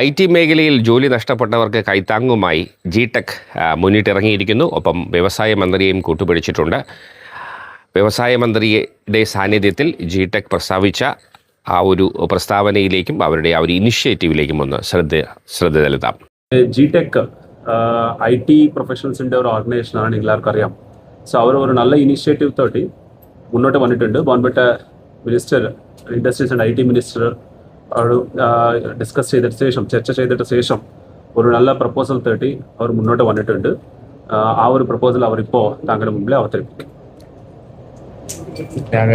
IT മേഖലയിൽ ജോലി നഷ്ടപ്പെട്ടവർക്ക് കൈത്താങ്ങുമായി ജി-ടെക് മുന്നിട്ടിറങ്ങിയിരിക്കുന്നു. ഒപ്പം വ്യവസായ മന്ത്രിയെയും കൂട്ടുപിടിച്ചിട്ടുണ്ട്. വ്യവസായ മന്ത്രിയുടെ സാന്നിധ്യത്തിൽ ജി-ടെക് പ്രസ്താവിച്ച ആ ഒരു പ്രസ്താവനയിലേക്കും അവരുടെ ആ ഒരു ഇനിഷ്യേറ്റീവിലേക്കും ഒന്ന് ശ്രദ്ധ ചെലുത്താം. ജി-ടെക് IT പ്രൊഫഷണൽസിൻ്റെ ഒരു ഓർഗനൈസേഷനാണ്, എല്ലാവർക്കും അറിയാം. സോ അവർ ഒരു നല്ല ഇനിഷ്യേറ്റീവ് തോട്ടി മുന്നോട്ട് വന്നിട്ടുണ്ട്. ബഹുമാനപ്പെട്ട minister, industries and IT minister discuss ചെയ്തിട്ട് ശേഷം, ചർച്ച ചെയ്തിട്ട് ശേഷം ഒരു നല്ല പ്രപ്പോസൽ തേട്ടി അവർ മുന്നോട്ട് വന്നിട്ടുണ്ട്. ആ ഒരു പ്രപ്പോസൽ അവരിപ്പോൾ താങ്കളുടെ മുമ്പിൽ അവതരിപ്പിക്കും. ഞാൻ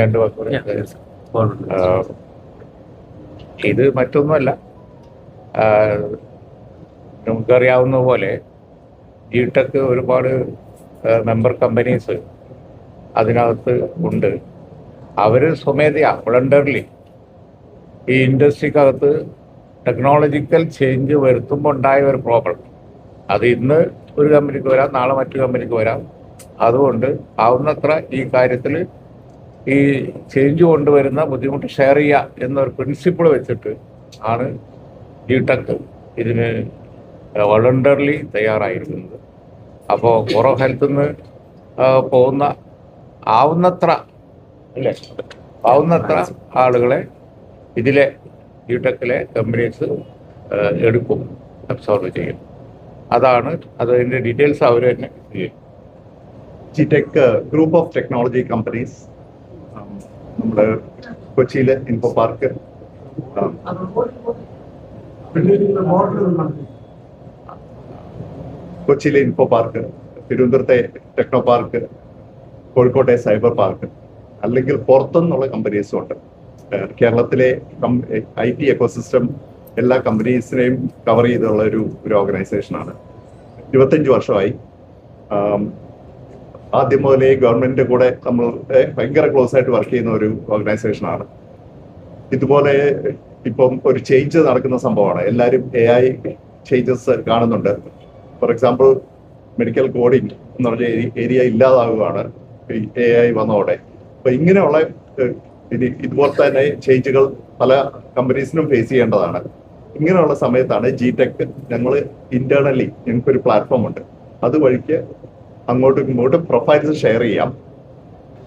ഇത് മറ്റൊന്നുമല്ല, നമുക്കറിയാവുന്ന പോലെ ജി-ടെക് ഒരുപാട് മെമ്പർ കമ്പനീസ് അതിനകത്ത് ഉണ്ട്. അവർ സ്വമേധയാ വളണ്ടർലി ഈ ഇൻഡസ്ട്രിക്കകത്ത് ടെക്നോളജിക്കൽ ചേഞ്ച് വരുത്തുമ്പോൾ ഉണ്ടായ ഒരു പ്രോബ്ലം, അത് ഇന്ന് ഒരു കമ്പനിക്ക് വരാം, നാളെ മറ്റു കമ്പനിക്ക് വരാം. അതുകൊണ്ട് ആവുന്നത്ര ഈ കാര്യത്തിൽ ഈ ചേഞ്ച് കൊണ്ടുവരുന്ന ബുദ്ധിമുട്ട് ഷെയർ ചെയ്യുക എന്നൊരു പ്രിൻസിപ്പിൾ വെച്ചിട്ട് ആണ് ജി-ടെക് ഇതിന് വളണ്ടർലി തയ്യാറായിരിക്കുന്നത്. അപ്പോൾ കോർ ഓഫ് ഹെൽത്തിൽ നിന്ന് പോകുന്ന ആവുന്നത്ര ആളുകളെ ഇതിലെ ജി-ടെക്കിലെ കമ്പനീസ് എടുക്കും, അബ്സോർവ് ചെയ്യും. അതാണ് അതിൻ്റെ ഡീറ്റെയിൽസ് അവർ തന്നെ ചെയ്യും. G-tech group of technology companies നമ്മുടെ കൊച്ചിയിലെ ഇൻഫോ പാർക്ക്, കൊച്ചിയിലെ ഇൻഫോ പാർക്ക്, തിരുവനന്തപുരത്തെ ടെക്നോ പാർക്ക്, കോഴിക്കോട്ടെ സൈബർ പാർക്ക്, അല്ലെങ്കിൽ പുറത്തുനിന്നുള്ള കമ്പനീസും ഉണ്ട്. കേരളത്തിലെ IT എക്കോസിസ്റ്റം എല്ലാ കമ്പനീസിനെയും കവർ ചെയ്തുള്ള ഒരു ഓർഗനൈസേഷനാണ്. 25 വർഷമായി. ആദ്യം മുതലേ ഗവൺമെന്റിന്റെ കൂടെ നമ്മൾ ഭയങ്കര ക്ലോസ് ആയിട്ട് വർക്ക് ചെയ്യുന്ന ഒരു ഓർഗനൈസേഷനാണ്. ഇതുപോലെ ഇപ്പം ഒരു ചേഞ്ച് നടക്കുന്ന സംഭവമാണ്. എല്ലാവരും AI ചേഞ്ചസ് കാണുന്നുണ്ട്. ഫോർ എക്സാമ്പിൾ, മെഡിക്കൽ കോഡിംഗ് എന്ന് പറഞ്ഞ ഏരിയ ഇല്ലാതാവുകയാണ് AI വന്നതോടെ. അപ്പൊ ഇങ്ങനെയുള്ള ഇതുപോലെ തന്നെ ചേഞ്ചുകൾ പല കമ്പനീസിനും ഫേസ് ചെയ്യേണ്ടതാണ്. ഇങ്ങനെയുള്ള സമയത്താണ് ജി-ടെക് ഞങ്ങൾ ഇന്റേണലി ഞങ്ങൾക്കൊരു പ്ലാറ്റ്ഫോം ഉണ്ട്. അതുവഴിക്ക് അങ്ങോട്ടും ഇങ്ങോട്ടും പ്രൊഫൈൽസ് ഷെയർ ചെയ്യാം.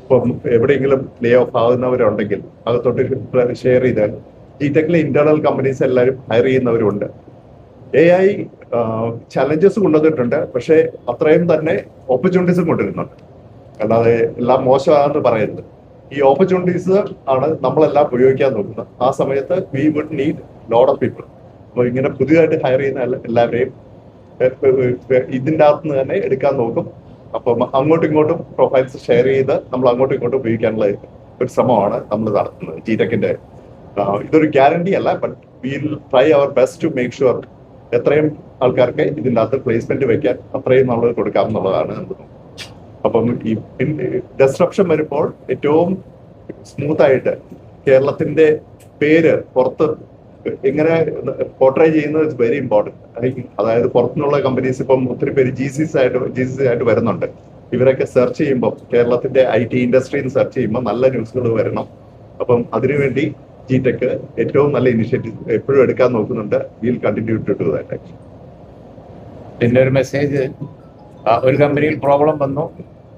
ഇപ്പം എവിടെയെങ്കിലും ലേ ഓഫ് ആകുന്നവരുണ്ടെങ്കിൽ അകത്തോട്ട് ഷെയർ ചെയ്താൽ ജി-ടെക്കിലെ ഇന്റേണൽ കമ്പനീസ് എല്ലാവരും ഹയർ ചെയ്യുന്നവരുണ്ട്. AI ചലഞ്ചസ് കൊണ്ടുവന്നിട്ടുണ്ട്, പക്ഷേ അത്രയും തന്നെ ഓപ്പർച്യൂണിറ്റീസും കൊണ്ടുവരുന്നുണ്ട്. അല്ലാതെ എല്ലാം മോശമാണെന്ന് പറയരുത്. ഈ ഓപ്പർച്യൂണിറ്റീസ് ആണ് നമ്മളെല്ലാം ഉപയോഗിക്കാൻ നോക്കുന്നത്. ആ സമയത്ത് we would need lot of people. അപ്പോൾ ഇങ്ങനെ പുതിയതായിട്ട് ഹയർ ചെയ്യുന്ന എല്ലാവരെയും ഇതിൻ്റെ അകത്ത് നിന്ന് തന്നെ എടുക്കാൻ നോക്കും. അപ്പം അങ്ങോട്ടും ഇങ്ങോട്ടും പ്രൊഫൈൽസ് ഷെയർ ചെയ്ത് നമ്മൾ അങ്ങോട്ടും ഇങ്ങോട്ടും ഉപയോഗിക്കാനുള്ള ഒരു ശ്രമമാണ് നമ്മൾ നടത്തുന്നത്. ജി-ടെക്കിന്റെ ഇതൊരു ഗ്യാരണ്ടി അല്ല, but will try our best to make sure എത്രയും ആൾക്കാർക്ക് ഇതിൻ്റെ അകത്ത് പ്ലേസ്മെന്റ് വെക്കാൻ അത്രയും നമ്മൾ കൊടുക്കാം എന്നുള്ളതാണ് നമ്മൾ. അപ്പം ഈ ഡിസ്ട്രപ്ഷൻ വരുമ്പോൾ ഏറ്റവും സ്മൂത്തായിട്ട് കേരളത്തിന്റെ പേര് പുറത്ത് എങ്ങനെ പോർട്രേ ചെയ്യുന്നത് ഇറ്റ്സ് വെരി ഇമ്പോർട്ടൻറ്റ്. അതായത് പുറത്തുനിന്നുള്ള കമ്പനീസ് ഇപ്പം ഒത്തിരി പേര് GCC ആയിട്ട് വരുന്നുണ്ട്. ഇവരൊക്കെ സെർച്ച് ചെയ്യുമ്പോൾ കേരളത്തിന്റെ IT ഇൻഡസ്ട്രിയിൽ സെർച്ച് ചെയ്യുമ്പോൾ നല്ല ന്യൂസുകൾ വരണം. അപ്പം അതിനുവേണ്ടി ജി-ടെക് ഏറ്റവും നല്ല ഇനിഷ്യേറ്റീവ് എപ്പോഴും എടുക്കാൻ നോക്കുന്നുണ്ട്. Will continue to do that. പിന്നെ ഒരു മെസ്സേജ്, ഒരു കമ്പനിയിൽ പ്രോബ്ലം വന്നു,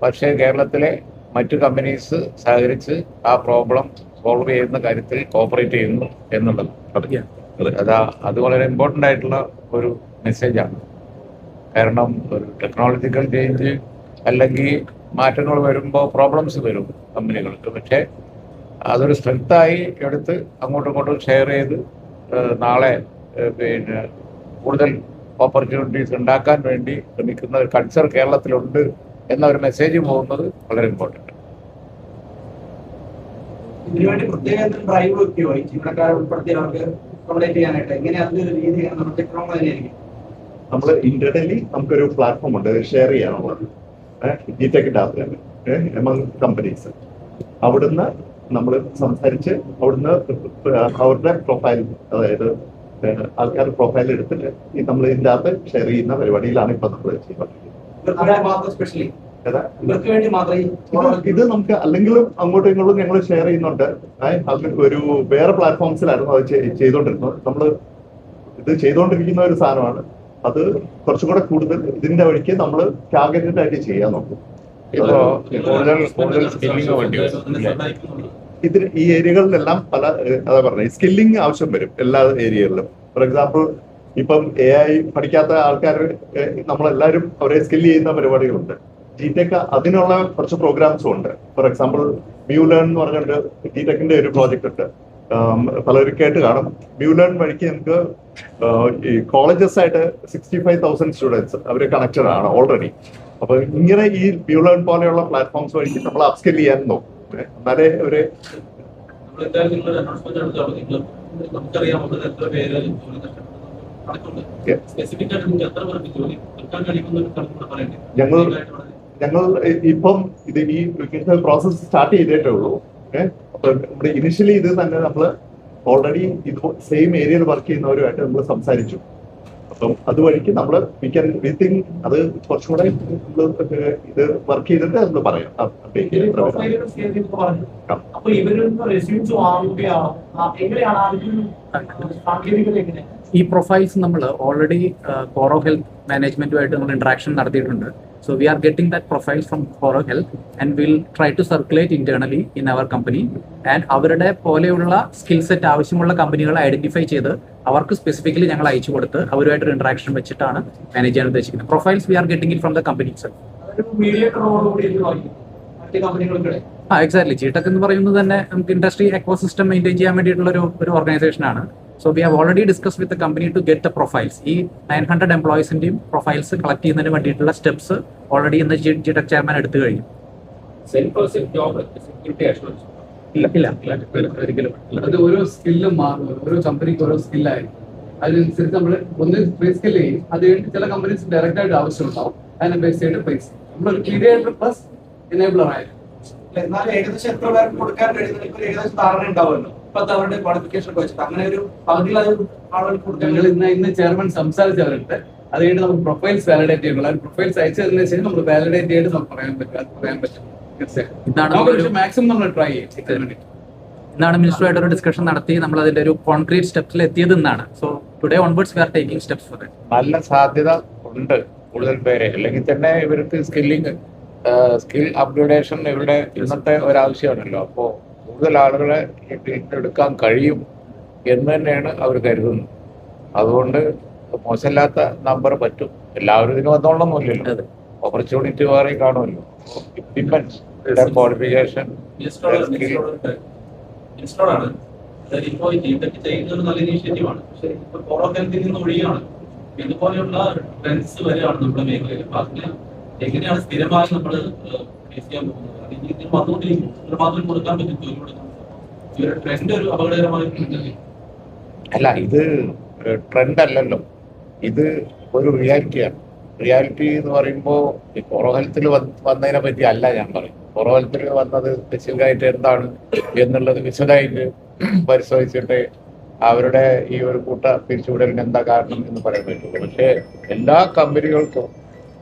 പക്ഷേ കേരളത്തിലെ മറ്റു കമ്പനീസ് സഹകരിച്ച് ആ പ്രോബ്ലം സോൾവ് ചെയ്യുന്ന കാര്യത്തിൽ കോപ്പറേറ്റ് ചെയ്യുന്നു എന്നുള്ളത് അത് വളരെ ഇമ്പോർട്ടൻ്റ് ആയിട്ടുള്ള ഒരു മെസ്സേജാണ്. കാരണം ഒരു ടെക്നോളജിക്കൽ ചേഞ്ച് അല്ലെങ്കിൽ മാറ്റങ്ങൾ വരുമ്പോൾ പ്രോബ്ലംസ് വരും കമ്പനികൾക്ക്. പക്ഷേ അതൊരു സ്ട്രെങ്തായി എടുത്ത് അങ്ങോട്ടും ഇങ്ങോട്ടും ഷെയർ ചെയ്ത് നാളെ പിന്നെ കൂടുതൽ ഓപ്പർച്യൂണിറ്റീസ് ഉണ്ടാക്കാൻ വേണ്ടി ശ്രമിക്കുന്ന ഒരു കൾച്ചർ കേരളത്തിലുണ്ട് എന്ന ഒരു മെസ്സേജ് പോകുന്നത് വളരെ ഇമ്പോർട്ടൻ്റ്. ഇതിനുവേണ്ടി പ്രത്യേക ഡ്രൈവ് വെക്കുകയോ ജീവനക്കാരെ ഉൾപ്പെടുത്തി അവർക്ക് അക്കോമഡേറ്റ് ചെയ്യാനായിട്ട് എങ്ങനെ അതിന്റെ രീതി നമ്മൾ ഇന്റേണലി നമുക്കൊരു പ്ലാറ്റ്ഫോം ഉണ്ട് ഷെയർ ചെയ്യാനുള്ളത്. ജി-ടെക്കിന്റെ അകത്ത് തന്നെ എമംഗ് കമ്പനീസ് അവിടുന്ന് നമ്മൾ സംസാരിച്ച് അവിടുന്ന് അവരുടെ പ്രൊഫൈൽ, അതായത് ആൾക്കാരുടെ പ്രൊഫൈൽ എടുത്തിട്ട് നമ്മൾ ഇതിൻ്റെ അകത്ത് ഷെയർ ചെയ്യുന്ന പരിപാടിയിലാണ് ഇപ്പൊ നമ്മൾ ഇത് നമുക്ക് അല്ലെങ്കിലും അങ്ങോട്ടും ഇങ്ങോട്ടും ഞങ്ങൾ ഷെയർ ചെയ്യുന്നുണ്ട്. ഒരു വേറെ പ്ലാറ്റ്ഫോംസിലായിരുന്നു അത് ചെയ്തുകൊണ്ടിരുന്നത്. നമ്മൾ ഇത് ചെയ്തുകൊണ്ടിരിക്കുന്ന ഒരു സാധനമാണ്. അത് കുറച്ചും കൂടെ കൂടുതൽ ഇതിന്റെ വഴിക്ക് നമ്മൾ ടാർഗറ്റഡ് ആയിട്ട് ചെയ്യാൻ നോക്കും. ഇപ്പോ കൂടുതൽ സ്കില്ലിംഗ് വേണ്ടി വരും. ഇതിന് ഈ ഏരിയകളിലെല്ലാം പല അതാ പറഞ്ഞത് സ്കില്ലിംഗ് ആവശ്യം വരും എല്ലാ ഏരിയകളിലും. ഫോർ എക്സാമ്പിൾ ഇപ്പം AI പഠിക്കാത്ത ആൾക്കാർ നമ്മളെല്ലാവരും അവരെ സ്കിൽ ചെയ്യുന്ന പരിപാടികളുണ്ട്. ജിടെക് അതിനുള്ള കുറച്ച് പ്രോഗ്രാംസും ഉണ്ട്. ഫോർ എക്സാമ്പിൾ മ്യൂലേൺ എന്ന് പറഞ്ഞുകൊണ്ട് ജിടെക്കിന്റെ ഒരു പ്രോജക്റ്റ് ഉണ്ട്. പലരും കേട്ട് കാണും. മ്യൂലേൺ വഴിക്ക് നമുക്ക് ഈ കോളേജസ് ആയിട്ട് 65,000 സ്റ്റുഡൻസ് അവർ കണക്റ്റഡ് ആണ് ഓൾറെഡി. അപ്പൊ ഇങ്ങനെ ഈ മ്യൂലേൺ പോലെയുള്ള പ്ലാറ്റ്ഫോംസ് വഴിക്ക് നമ്മൾ അപ്സ്കിൽ ചെയ്യാൻ നോക്കും. എന്നാലേ ഒരു ഞങ്ങൾ ഇപ്പം ഇത് ഈ പ്രോസസ് സ്റ്റാർട്ട് ചെയ്തിട്ടേ ഉള്ളൂ. അപ്പൊ നമ്മുടെ ഇനിഷ്യലി ഇത് തന്നെ നമ്മൾ ഓൾറെഡി ഇത് സെയിം ഏരിയയിൽ വർക്ക് ചെയ്യുന്നവരുമായിട്ട് നമ്മൾ സംസാരിച്ചു. അപ്പം അതുവഴിക്ക് നമ്മൾ അത് കുറച്ചും കൂടെ ഇത് വർക്ക് ചെയ്തിട്ട് നമ്മൾ പറയാം. ഈ പ്രൊഫൈൽസ് നമ്മൾ ഓൾറെഡി കോറോ ഹെൽത്ത് മാനേജ്മെന്റുമായിട്ട് നമ്മൾ ഇന്ററാക്ഷൻ നടത്തിയിട്ടുണ്ട്. So we are getting that profiles from Coro Health and we'll try to circulate internally in our company and അവരുടെ പോലെയുള്ള സ്കിൽ സെറ്റ് ആവശ്യമുള്ള കമ്പനികളെ ഐഡന്റിഫൈ ചെയ്ത് അവർക്ക് സ്പെസിഫിക്കലി ഞങ്ങൾ അയച്ചു കൊടുത്ത് അവരുമായിട്ടൊരു ഇന്ററാക്ഷൻ വെച്ചിട്ടാണ് മാനേജ് ചെയ്യാൻ ഉദ്ദേശിക്കുന്നത്. Profiles we are getting it from the company self. Exactly. GTec എന്ന് പറയുന്നത് തന്നെ നമുക്ക് ഇൻഡസ്ട്രി എക്കോസിസ്റ്റം മെയിൻറ്റെയിൻ ചെയ്യാൻ വേണ്ടിയിട്ടുള്ള ഒരു ഓർഗനൈസേഷൻ ആണ്. So we have already discussed with the company to get the profiles. ഈ 900 എംപ്ലോയീസിന്റെയും പ്രൊഫൈൽസ് കളക്ട് ചെയ്യുന്നതിന് വേണ്ടിയിട്ടുള്ള സ്റ്റെപ്സ് ഓൾറെഡി ഇന്ന് ജിടെക് ചെയർമാൻ എടുത്തു കഴിഞ്ഞു. ഇല്ല ഒരിക്കലും. അത് ഓരോ സ്കില്ലും മാറും. ഓരോ കമ്പനിക്ക് ഓരോ സ്കില്ലായി അതിനനുസരിച്ച് നമ്മൾ ഒന്ന് റീസ്കിൽ ചെയ്യും. അത് കഴിഞ്ഞിട്ട് ചില കമ്പനീസ് ഡയറക്റ്റ് ആയിട്ട് ആവശ്യമുണ്ടാവും. അതിനെ ബേസ് ചെയ്തിട്ട് പൈസ നമ്മളൊരു പീരിയഡ് പ്ലസ് എനേബിളർ ആയിരുന്നു. എന്നാലും ഏകദേശം എത്ര പേർക്ക് കൊടുക്കാൻ കഴിയുന്ന ഏകദേശം ധാരണ ഉണ്ടാവുമല്ലോ ഇപ്പത്തെ അവരുടെ ക്വാളിഫിക്കേഷൻ ഒക്കെ വെച്ചിട്ട് അങ്ങനെ ഒരു പകുതിയിലധികം ആളുകൾക്ക് കൊടുക്കാൻ. ഞങ്ങൾ ഇന്ന് ചെയർമാൻ സംസാരിച്ചവരുണ്ട്. അത് കഴിഞ്ഞ് നമുക്ക് പ്രൊഫൈൽസ് വാലിഡേറ്റ് ചെയ്യണം. ആ പ്രൊഫൈൽസ് അയച്ചതിന് ശേഷം നമ്മൾ വാലിഡേറ്റ് ചെയ്ത് നമുക്ക് പറയാൻ പറ്റും. മാക്സിമം നമ്മൾ ട്രൈ ചെയ്യും. ഇന്നാണ് മിനിസ്റ്ററുമായിട്ട് ഒരു ഡിസ്കഷൻ നടത്തി നമ്മൾ അതിന്റെ ഒരു കോൺക്രീറ്റ് സ്റ്റെപ്സിൽ എത്തിയത് എന്നാണ്. So today onwards we are taking steps for that. നല്ല സാധ്യത ഉണ്ട് കൂടുതൽ പേരെ. അല്ലെങ്കിൽ തന്നെ ഇവർക്ക് സ്കിൽ അപ്ഗ്രേഡേഷൻ ഇവരുടെ ഇന്നത്തെ ഒരാവശ്യമാണല്ലോ. അപ്പോൾ കൂടുതൽ ആളുകളെ എടുക്കാൻ കഴിയും എന്ന് തന്നെയാണ് അവർ കരുതുന്നത്. അതുകൊണ്ട് മോശമില്ലാത്ത നമ്പർ പറ്റും. എല്ലാവരും ഇതിന് വന്നോളണമെന്നില്ലല്ലോ. ഓപ്പർച്യൂണിറ്റി വേറെ കാണുമല്ലോ. ക്വാളിഫിക്കേഷൻ നല്ല ഇനീഷ്യേറ്റീവാണ്. പക്ഷേ ഇപ്പൊ കോറോ ഹെൽത്തിൽ നിന്ന് ഒഴിയാണ് ഇതുപോലെയുള്ള ട്രെൻഡ്സ് വരെയാണ് നമ്മുടെ മേഖലയിൽ. അപ്പൊ അതിന് എങ്ങനെയാണ് സ്ഥിരമായി നമ്മൾ ഫേസ് ചെയ്യാൻ പോകുന്നത്? ഇതിൽ വന്നുകൊണ്ടിരിക്കും മാത്രം കൊടുക്കാൻ പറ്റും ജോലി കൊടുക്കാൻ. ഈ ഒരു ട്രെൻഡ് ഒരു അപകടകരമായ അല്ല, ഇത് ട്രെൻഡ് അല്ലല്ലോ. ഇത് ഒരു റിയാലിറ്റിയാണ്. റിയാലിറ്റി എന്ന് പറയുമ്പോൾ ഈ കോറോ ഹെൽത്തിൽ വന്നതിനെ പറ്റി അല്ല ഞാൻ പറയും. കോറോ ഹെൽത്തിൽ വന്നത് സ്പെസിഫിക്കായിട്ട് എന്താണ് എന്നുള്ളത് വിശദമായിട്ട് പരിശോധിച്ചിട്ട് അവരുടെ ഈ ഒരു കൂട്ട പിരിച്ചുവിടലിന് എന്താ കാരണം എന്ന് പറയാൻ പറ്റുള്ളൂ. പക്ഷേ എല്ലാ കമ്പനികൾക്കും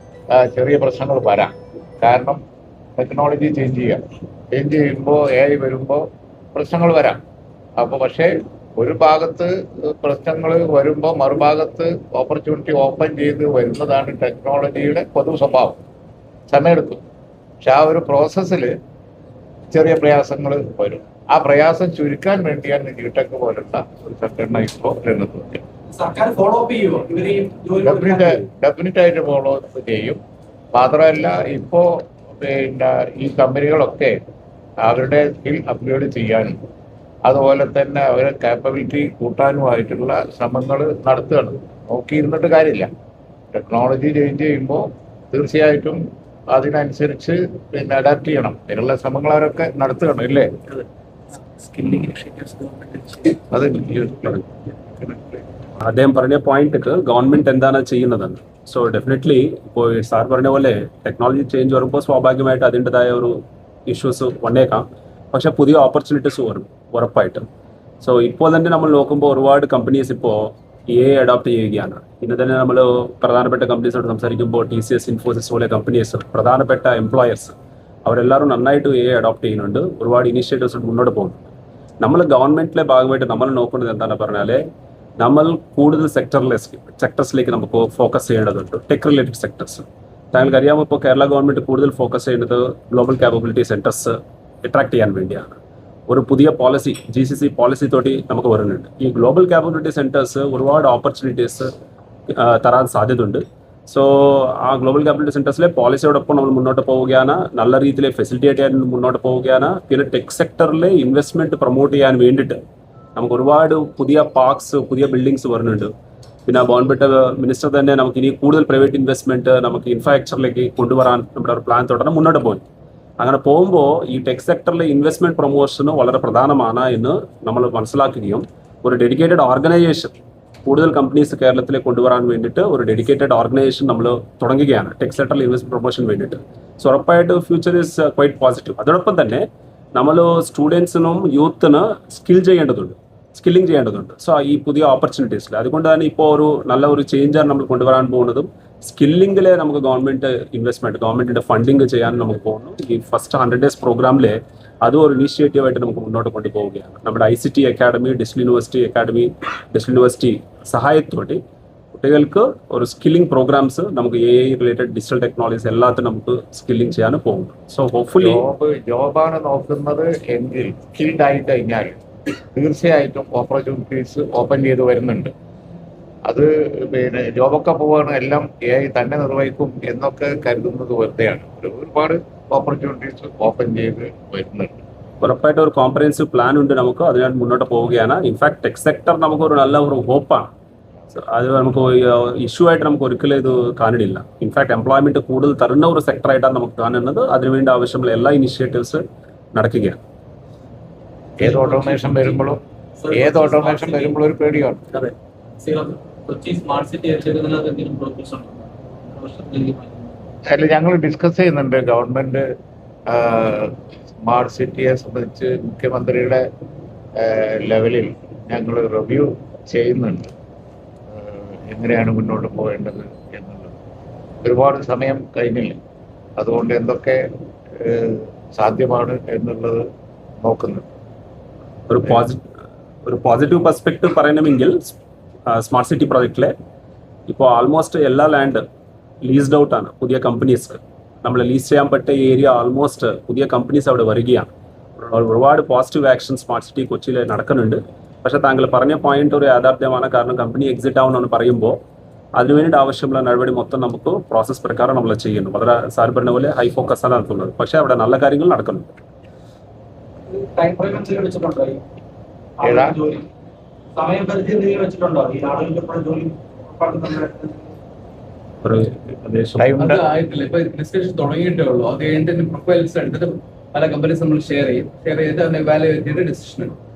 ചെറിയ പ്രശ്നങ്ങൾ വരാം. കാരണം ടെക്നോളജി ചേഞ്ച് ചെയ്യുമ്പോൾ AI വരുമ്പോൾ പ്രശ്നങ്ങൾ വരാം. അപ്പോൾ പക്ഷേ ഒരു ഭാഗത്ത് പ്രശ്നങ്ങൾ വരുമ്പോൾ മറുഭാഗത്ത് ഓപ്പർച്യൂണിറ്റി ഓപ്പൺ ചെയ്ത് വരുന്നതാണ് ടെക്നോളജിയുടെ പൊതു സ്വഭാവം. സമയമെടുക്കും. പക്ഷെ ആ ഒരു പ്രോസസ്സിൽ ചെറിയ പ്രയാസങ്ങൾ വരും. ആ പ്രയാസം ചുരുക്കാൻ വേണ്ടിയാണ് ജിടെക് പോലുള്ള ഒരു സംഘടന ഇപ്പോൾ രംഗത്തുണ്ട്. ഡെഫിനറ്റ് ആയിട്ട് ഫോളോ ചെയ്യും. മാത്രമല്ല ഇപ്പോൾ പിന്നെ ഈ കമ്പനികളൊക്കെ അവരുടെ സ്കിൽ അപ്ഗ്രേഡ് ചെയ്യാനും അതുപോലെ തന്നെ അവരുടെ കാപ്പബിലിറ്റി കൂട്ടാനുമായിട്ടുള്ള ശ്രമങ്ങൾ നടത്തുകയാണ്. നോക്കിയിരുന്നിട്ട് കാര്യമില്ല. ടെക്നോളജി ചേഞ്ച് ചെയ്യുമ്പോൾ തീർച്ചയായിട്ടും അതിനനുസരിച്ച് പിന്നെ അഡാപ്റ്റ് ചെയ്യണം. അതിനുള്ള ശ്രമങ്ങൾ അവരൊക്കെ നടത്തുകയാണ് ഇല്ലേ? അത് അദ്ദേഹം പറഞ്ഞ പോയിന്റ്ക്ക് ഗവൺമെന്റ് എന്താണ് ചെയ്യുന്നതെന്ന്. സോ ഡെഫിനറ്റ്ലി ഇപ്പോൾ സാർ പറഞ്ഞ പോലെ ടെക്നോളജി ചേഞ്ച് വരുമ്പോൾ സ്വാഭാവികമായിട്ട് അതിൻ്റെതായ ഒരു ഇഷ്യൂസ് വന്നേക്കാം. പക്ഷെ പുതിയ ഓപ്പർച്യൂണിറ്റീസ് വരും ഉറപ്പായിട്ടും. സോ ഇപ്പോൾ തന്നെ നമ്മൾ നോക്കുമ്പോൾ ഒരുപാട് കമ്പനീസ് ഇപ്പോൾ AI അഡോപ്റ്റ് ചെയ്യുകയാണ്. ഇന്ന് തന്നെ നമ്മൾ പ്രധാനപ്പെട്ട കമ്പനീസോട് സംസാരിക്കുമ്പോൾ TCS, ഇൻഫോസിസ് പോലെ കമ്പനീസ്, പ്രധാനപ്പെട്ട എംപ്ലോയേഴ്സ് അവരെല്ലാവരും നന്നായിട്ട് AI അഡോപ്റ്റ് ചെയ്യുന്നുണ്ട്. ഒരുപാട് ഇനീഷ്യേറ്റീവ്സ് മുന്നോട്ട് പോകുന്നുണ്ട്. നമ്മൾ ഗവൺമെന്റിലെ ഭാഗമായിട്ട് നമ്മൾ നോക്കുന്നത് എന്താണെന്ന് പറഞ്ഞാൽ നമ്മൾ കൂടുതൽ സെക്ടർസിലേക്ക് നമുക്ക് ഫോക്കസ് ചെയ്യേണ്ടതുണ്ട്, ടെക് റിലേറ്റഡ് സെക്ടർസ്. താങ്കൾക്ക് അറിയാമോ, ഇപ്പോൾ കേരള ഗവൺമെൻറ് കൂടുതൽ ഫോക്കസ് ചെയ്യുന്നത് ഗ്ലോബൽ ക്യാപ്പബിലിറ്റി സെൻറ്റേഴ്സ് അട്രാക്ട് ചെയ്യാൻ വേണ്ടിയാണ്. ഒരു പുതിയ പോളിസി GCC പോളിസി തോട്ടി നമുക്ക് വരുന്നുണ്ട്. ഈ ഗ്ലോബൽ ക്യാപ്പബിലിറ്റി സെൻറ്റേഴ്സ് ഒരുപാട് ഓപ്പർച്യൂണിറ്റീസ് തരാൻ സാധ്യതയുണ്ട്. സോ ആ ഗ്ലോബൽ ക്യാപിറ്റൽ സെൻറ്റേഴ്സിലെ പോളിസിയോടൊപ്പം നമ്മൾ മുന്നോട്ട് പോവുകയാണ്, നല്ല രീതിയിൽ ഫെസിലിറ്റേറ്റ് ചെയ്യാൻ മുന്നോട്ട് പോവുകയാണ്. പിന്നെ ടെക് സെക്ടറിലെ ഇൻവെസ്റ്റ്മെൻറ്റ് പ്രൊമോട്ട് ചെയ്യാൻ വേണ്ടിയിട്ട് നമുക്ക് ഒരുപാട് പുതിയ പാർക്സ്, പുതിയ ബിൽഡിങ്സ് വരുന്നുണ്ട്. പിന്നെ ബോൺബെട്ട മിനിസ്റ്റർ തന്നെ നമുക്ക് ഇനി കൂടുതൽ പ്രൈവറ്റ് ഇൻവെസ്റ്റ്മെൻറ്റ് നമുക്ക് ഇൻഫ്രാസ്ട്രക്ചറിലേക്ക് കൊണ്ടുവരാൻ നമ്മുടെ ഒരു പ്ലാൻ തുടർന്ന് മുന്നോട്ട് പോയി. അങ്ങനെ പോകുമ്പോൾ ഈ ടെക് സെക്ടറിലെ ഇൻവെസ്റ്റ്മെൻറ്റ് പ്രൊമോഷന് വളരെ പ്രധാനമാണ് എന്ന് നമ്മൾ മനസ്സിലാക്കുകയും ഒരു ഡെഡിക്കേറ്റഡ് ഓർഗനൈസേഷൻ കൂടുതൽ കമ്പനീസ് കേരളത്തിലേക്ക് കൊണ്ടുവരാൻ വേണ്ടിയിട്ട് ഒരു ഡെഡിക്കേറ്റഡ് ഓർഗനൈസേഷൻ നമ്മൾ തുടങ്ങുകയാണ് ടെക് സെക്ടറിൽ ഇൻവെസ്റ്റ്മെന്റ് പ്രൊമോഷൻ വേണ്ടിയിട്ട്. സോ ഉറപ്പായിട്ട് ഫ്യൂച്ചർ ഈസ് ക്വൈറ്റ് പോസിറ്റീവ്. അതോടൊപ്പം തന്നെ നമ്മൾ സ്റ്റുഡൻസിനും യൂത്തിന് സ്കില്ലിംഗ് ചെയ്യേണ്ടതുണ്ട്. സോ ഈ പുതിയ ഓപ്പർച്യൂണിറ്റീസിൽ അതുകൊണ്ട് തന്നെ ഇപ്പോൾ ഒരു നല്ല ഒരു ചേഞ്ചാണ് നമ്മൾ കൊണ്ടുവരാൻ പോകുന്നതും. സ്കില്ലിംഗിൽ നമുക്ക് ഗവൺമെന്റിന്റെ ഫണ്ടിങ് ചെയ്യാൻ നമുക്ക് പോകുന്നു. ഈ ഫസ്റ്റ് 100 days പ്രോഗ്രാമിലെ അതും ഒരു ഇനീഷ്യേറ്റീവായിട്ട് നമുക്ക് മുന്നോട്ട് കൊണ്ടുപോവുകയാണ്. നമ്മുടെ ICT അക്കാഡമി, ഡിജിറ്റൽ യൂണിവേഴ്സിറ്റി സഹായത്തോടെ കുട്ടികൾക്ക് ഒരു സ്കില്ലിംഗ് പ്രോഗ്രാംസ് നമുക്ക് AI റിലേറ്റഡ് ഡിജിറ്റൽ ടെക്നോളജീസ് എല്ലാത്തിനും നമുക്ക് സ്കില്ലിംഗ് ചെയ്യാൻ പോകുന്നു. സോ ഹോപ്പ്ഫുള്ളി ജോബാണ് നോക്കുന്നത് എങ്കിൽ സ്കിൽഡ് ആയി കഴിഞ്ഞാൽ തീർച്ചയായിട്ടും ഓപ്പർച്യൂണിറ്റീസ് ഓപ്പൺ ചെയ്ത് വരുന്നുണ്ട്. അത് പിന്നെ ജോബൊക്കെ പോവാണ് എല്ലാം AI തന്നെ നിർവഹിക്കും എന്നൊക്കെ കരുതുന്നത് വെറുതെയാണ്. ഒരുപാട് ഓപ്പർച്യൂണിറ്റീസ് ഓപ്പൺ ചെയ്ത് വരുന്നുണ്ട്. ഉറപ്പായിട്ട് ഒരു കോംപ്രഹെൻസീവ് പ്ലാൻ ഉണ്ട് നമുക്ക്, അതിനായിട്ട് മുന്നോട്ട് പോവുകയാണ്. ഇൻഫാക്ട് ടെക് സെക്ടർ നമുക്ക് ഒരു നല്ല ഒരു ഹോപ്പാണ്. അത് നമുക്ക് ഇഷ്യൂ ആയിട്ട് നമുക്ക് ഒരിക്കലും ഇത് കാണുന്നില്ല. ഇൻഫാക്ട് എംപ്ലോയ്മെന്റ് കൂടുതൽ തരുന്ന ഒരു സെക്ടറായിട്ടാണ് നമുക്ക് കാണുന്നത്. അതിനുവേണ്ടി ആവശ്യമുള്ള എല്ലാ ഇനിഷ്യേറ്റീവ്സ് നടക്കുകയാണ്. ഏത് ഓട്ടോമേഷൻ വരുമ്പോഴും ഒരു പേടിയാണ്. അതെ, കൊച്ചി സ്മാർട്ട് സിറ്റി ഏറ്റെടുക്കുന്നതിനകത്ത് എന്തെങ്കിലും പ്രോഗ്രസ് ഉണ്ടോ? അല്ല, ഞങ്ങൾ ഡിസ്കസ് ചെയ്യുന്നുണ്ട്. ഗവൺമെന്റ് സ്മാർട്ട് സിറ്റിയെ സംബന്ധിച്ച് മുഖ്യമന്ത്രിയുടെ ലെവലിൽ ഞങ്ങൾ റിവ്യൂ ചെയ്യുന്നുണ്ട്, എങ്ങനെയാണ് മുന്നോട്ട് പോകേണ്ടത് എന്നുള്ളത്. ഒരുപാട് സമയം കഴിഞ്ഞില്ല, അതുകൊണ്ട് എന്തൊക്കെ സാധ്യമാണ് എന്നുള്ളത് നോക്കുന്നുണ്ട്. ഒരു പോസിറ്റീവ് പെർസ്പെക്റ്റീവ് പറയണമെങ്കിൽ സ്മാർട്ട് സിറ്റി പ്രോജക്റ്റിലെ ഇപ്പോൾ ആൾമോസ്റ്റ് എല്ലാ ലാൻഡ് ലീസ്ഡ് ഔട്ട് ആണ് പുതിയ കമ്പനീസ്. നമ്മൾ ലീസ് ചെയ്യാൻ പറ്റിയ ഏരിയ ആൾമോസ്റ്റ് പുതിയ കമ്പനീസ് അവിടെ വരികയാണ്. ഒരുപാട് പോസിറ്റീവ് ആക്ഷൻ സ്മാർട്ട് സിറ്റി കൊച്ചിയിൽ നടക്കുന്നുണ്ട്. പക്ഷേ താങ്കൾ പറഞ്ഞ പോയിന്റ് ഒരു യാഥാർത്ഥ്യമാണ്. കാരണം കമ്പനി എക്സിറ്റ് ആവണമെന്ന് പറയുമ്പോൾ അതിനുവേണ്ടി ആവശ്യമുള്ള നടപടി മൊത്തം നമുക്ക് പ്രോസസ് പ്രകാരം നമ്മൾ ചെയ്യുന്നു. വളരെ സാർ പറഞ്ഞ പോലെ ഹൈ ഫോക്കസ് ആണ് നടത്തുന്നത്. പക്ഷേ അവിടെ നല്ല കാര്യങ്ങൾ നടക്കുന്നുണ്ട്. സമയപരിധി എന്തെങ്കിലും വെച്ചിട്ടുണ്ടോ? ഈ ആളുകൾക്ക് ജോലി അത് ആയിട്ടില്ല. ഇപ്പൊ ഡിസ്കഷൻ തുടങ്ങിയിട്ടേ ഉള്ളൂ. അത് കഴിഞ്ഞിട്ട് പ്രൊഫൈൽസ് എടുത്തിട്ട് പല കമ്പനീസ് നമ്മൾ ഷെയർ ചെയ്ത് അതിനെ വാല്യുവേറ്റ് ചെയ്തിട്ട് ഡിസിഷൻ എടുക്കും.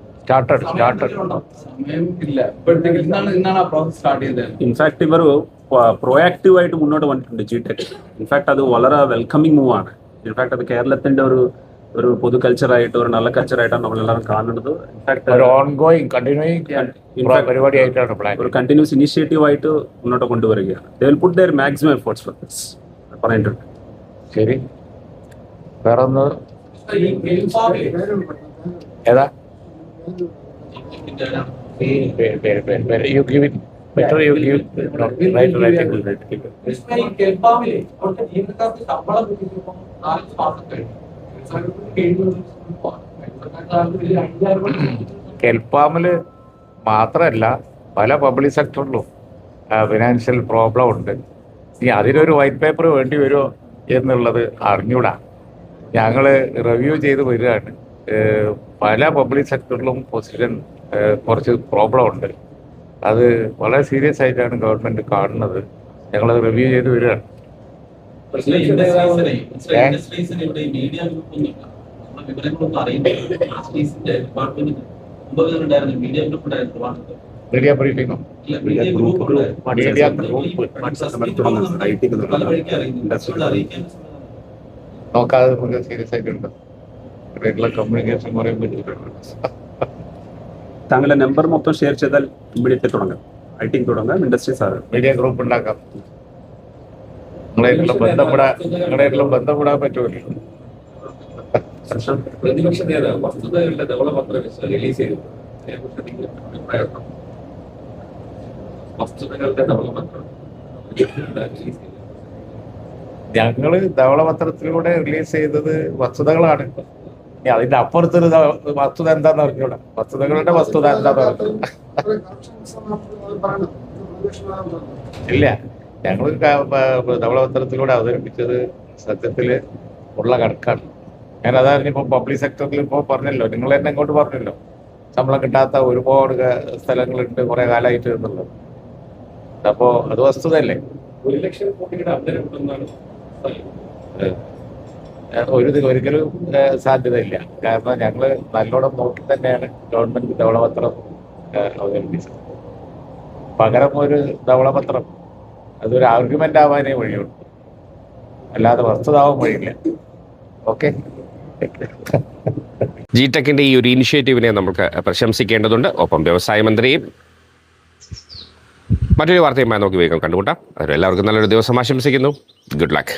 സമയം ഇല്ല ഇപ്പോഴത്തേക്ക്. ഇന്നാണ് ആ പ്രോസസ് സ്റ്റാർട്ട് ചെയ്തത്. ഇൻഫാക്ട് ഇവർ പ്രൊയാക്റ്റീവ് ആയിട്ട് മുന്നോട്ട് വന്നിട്ടുണ്ട് GTech. ഇൻഫാക്ട് അത് വളരെ വെൽക്കമിങ് മൂവ് ആണ്. ഇൻഫാക്ട് അത് കേരളത്തിന്റെ ഒരു പൊതു കൾച്ചറായിട്ട് ഒരു നല്ല കൾച്ചറായിട്ടാണ് നമ്മളെല്ലാവരും കാണുന്നത്. ഒരു കണ്ടിന്യൂസ് ഇനിഷ്യേറ്റീവ് ആയിട്ട് മുന്നോട്ട് കൊണ്ടുവരികയാണ്. They will put their maximum efforts for this. പറഞ്ഞിട്ടുണ്ട്. ശരി, വേറെ ഒന്ന് ഏതാ? You give it better. You give right. കെൽപ്പാമില് മാത്രമല്ല പല പബ്ലിക് സെക്ടറിലും ഫിനാൻഷ്യൽ പ്രോബ്ലം ഉണ്ട്. ഇനി അതിനൊരു വൈറ്റ് പേപ്പർ വേണ്ടി വരുമോ എന്നുള്ളത് അറിഞ്ഞൂടാ. ഞങ്ങൾ റിവ്യൂ ചെയ്ത് വരികയാണ്. പല പബ്ലിക് സെക്ടറിലും പൊസിഷൻ കുറച്ച് പ്രോബ്ലം ഉണ്ട്. അത് വളരെ സീരിയസ് ആയിട്ടാണ് ഗവൺമെന്റ് കാണുന്നത്. ഞങ്ങളത് റിവ്യൂ ചെയ്ത് വരികയാണ്. മീഡിയ ബ്രീഫിംഗോ? നോക്കാതെ നമുക്ക് സീരിയസ് ആയിട്ടുണ്ട്. റെഗുലർ കമ്മ്യൂണിക്കേഷൻ പറയാൻ പറ്റില്ല. താങ്കളുടെ നമ്പർ മൊത്തം ഷെയർ ചെയ്താൽ ഇമ്മീഡിയറ്റ് തുടങ്ങാം. IT തുടങ്ങാം. ഇൻഡസ്ട്രി സാർ മീഡിയ ഗ്രൂപ്പ് ഉണ്ടാക്കാം. നിങ്ങളായിട്ടുള്ള ബന്ധപ്പെടാൻ പറ്റുമല്ലോ. പ്രതിപക്ഷ നേതാവ് വസ്തുതകളുടെ ധവളപത്രം റിലീസ് ചെയ്തു. ഞങ്ങള് ധവളപത്രത്തിലൂടെ റിലീസ് ചെയ്തത് വസ്തുതകളാണ്. ഇനി അതിന്റെ അപ്പുറത്തൊരു വസ്തുത എന്താന്ന് അറിഞ്ഞൂടാ. വസ്തുതകളുടെ വസ്തുത എന്താന്ന് അറിഞ്ഞൂടാ. ഇല്ല, ഞങ്ങൾ ധവളപത്രത്തിലൂടെ അവതരിപ്പിച്ചത് സത്യത്തില് ഉള്ള കണക്കാണ്. ഞാൻ അതാണ് ഇപ്പൊ പബ്ലിക് സെക്ടറിൽ ഇപ്പൊ പറഞ്ഞല്ലോ, നിങ്ങൾ തന്നെ ഇങ്ങോട്ട് പറഞ്ഞല്ലോ, ശമ്പളം കിട്ടാത്ത ഒരുപാട് സ്ഥലങ്ങളുണ്ട് കുറെ കാലമായിട്ട് എന്നുള്ളത്. അപ്പോ അത് വസ്തുതയല്ലേ? 1 ലക്ഷം കോടിയുടെ അവതരപ്പെടുന്നതാണ് ഒരിക്കലും സാധ്യതയില്ല. കാരണം ഞങ്ങള് നല്ലോണം നോക്കി തന്നെയാണ് ഗവൺമെന്റ് ധവളപത്രം അവതരിപ്പിച്ചത്. പകരം ഒരു ധവളപത്രം അതൊരു ആർഗ്യുമെന്റ് ആവാനേ വഴിയുള്ളൂ, അല്ലാതെ വസ്തുതാവാൻ വഴിയില്ല. ഓക്കെ. ജി ടെക്കിൻ്റെ ഈ ഒരു ഇനിഷ്യേറ്റീവിനെ നമുക്ക് പ്രശംസിക്കേണ്ടതുണ്ട്. ഒപ്പം വ്യവസായ മന്ത്രിയും മറ്റൊരു വാർത്തയുമായി നമുക്ക് വേഗം കണ്ടുമുട്ടാം. എല്ലാവർക്കും നല്ലൊരു ദിവസം ആശംസിക്കുന്നു. Good luck.